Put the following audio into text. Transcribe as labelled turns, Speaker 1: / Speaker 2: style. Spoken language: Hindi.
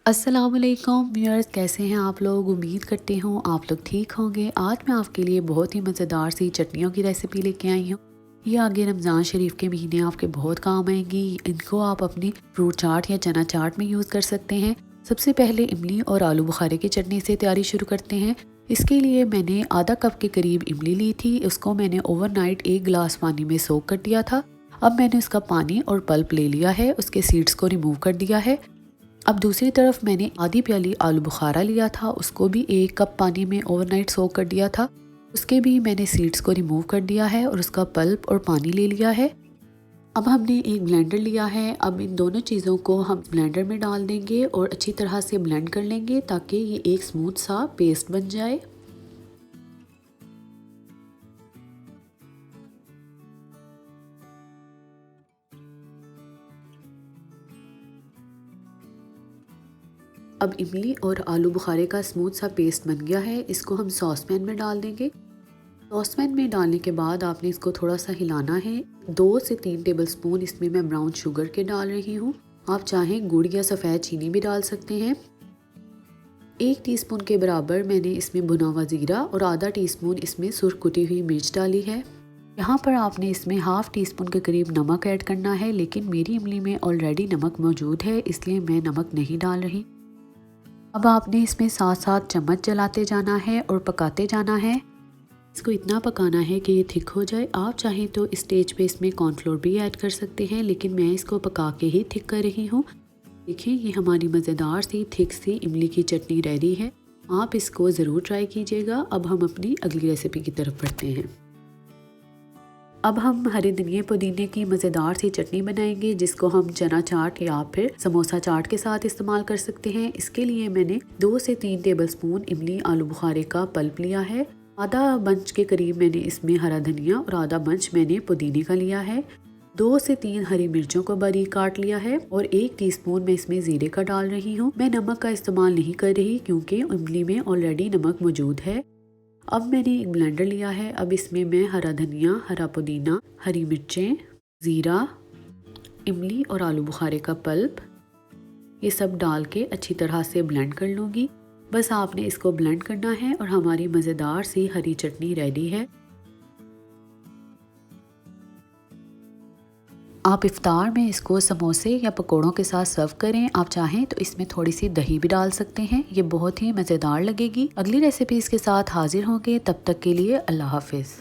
Speaker 1: अस्सलामुअलैकुम व्यूअर्स, कैसे हैं आप लोग। उम्मीद करते हूँ आप लोग ठीक होंगे। आज मैं आपके लिए बहुत ही मज़ेदार सी चटनियों की रेसिपी लेके आई हूँ। ये आगे रमज़ान शरीफ के महीने आपके बहुत काम आएंगी। इनको आप अपनी फ्रूट चाट या चना चाट में यूज़ कर सकते हैं। सबसे पहले इमली और आलू बुखारे की चटनी से तैयारी शुरू करते हैं। इसके लिए मैंने आधा कप के करीब इमली ली थी। उसको मैंने ओवरनाइट 1 गिलास पानी में सोक कर दिया था। अब मैंने उसका पानी और पल्प ले लिया है, उसके सीड्स को रिमूव कर दिया है। अब दूसरी तरफ मैंने आधी प्याली आलू बुखारा लिया था, उसको भी 1 कप पानी में ओवरनाइट सोक कर दिया था। उसके भी मैंने सीड्स को रिमूव कर दिया है और उसका पल्प और पानी ले लिया है। अब हमने एक ब्लेंडर लिया है। अब इन दोनों चीज़ों को हम ब्लेंडर में डाल देंगे और अच्छी तरह से ब्लेंड कर लेंगे ताकि ये एक स्मूथ सा पेस्ट बन जाए। अब इमली और आलू बुखारे का स्मूथ सा पेस्ट बन गया है। इसको हम सॉस पैन में डाल देंगे। सॉस पैन में डालने के बाद आपने इसको थोड़ा सा हिलाना है। 2 से 3 टेबलस्पून इसमें मैं ब्राउन शुगर के डाल रही हूँ। आप चाहें गुड़ या सफ़ेद चीनी भी डाल सकते हैं। 1 टीस्पून के बराबर मैंने इसमें भुना हुआ ज़ीरा और आधा टीस्पून इसमें सुर्ख कुटी हुई मिर्च डाली है। यहाँ पर आपने इसमें हाफ़ टी स्पून के करीब नमक ऐड करना है, लेकिन मेरी इमली में ऑलरेडी नमक मौजूद है, इसलिए मैं नमक नहीं डाल रही। अब आपने इसमें साथ साथ चम्मच चलाते जाना है और पकाते जाना है। इसको इतना पकाना है कि ये थिक हो जाए। आप चाहें तो इस स्टेज पे इसमें कॉर्नफ्लोर भी ऐड कर सकते हैं, लेकिन मैं इसको पका के ही थिक कर रही हूँ। देखिए, ये हमारी मज़ेदार सी थिक सी इमली की चटनी रेडी है। आप इसको ज़रूर ट्राई कीजिएगा। अब हम अपनी अगली रेसिपी की तरफ बढ़ते हैं। अब हम हरे धनिए पुदीने की मज़ेदार सी चटनी बनाएंगे, जिसको हम चना चाट या फिर समोसा चाट के साथ इस्तेमाल कर सकते हैं। इसके लिए मैंने 2 से 3 टेबलस्पून इमली आलू बुखारे का पल्प लिया है। आधा बंच के करीब मैंने इसमें हरा धनिया और आधा बंच मैंने पुदीने का लिया है। 2 से 3 हरी मिर्चों को बारीक काट लिया है और 1 टीस्पून मैं इसमें ज़ीरे का डाल रही हूँ। मैं नमक का इस्तेमाल नहीं कर रही क्योंकि इमली में ऑलरेडी नमक मौजूद है। अब मैंने एक ब्लेंडर लिया है। अब इसमें मैं हरा धनिया, हरा पुदीना, हरी मिर्चें, ज़ीरा, इमली और आलू बुखारे का पल्प, ये सब डाल के अच्छी तरह से ब्लेंड कर लूँगी। बस आपने इसको ब्लेंड करना है और हमारी मज़ेदार सी हरी चटनी रेडी है। आप इफ्तार में इसको समोसे या पकोड़ों के साथ सर्व करें। आप चाहें तो इसमें थोड़ी सी दही भी डाल सकते हैं। ये बहुत ही मज़ेदार लगेगी। अगली रेसिपीज़ के साथ हाजिर होंगे, तब तक के लिए अल्लाह हाफिज़।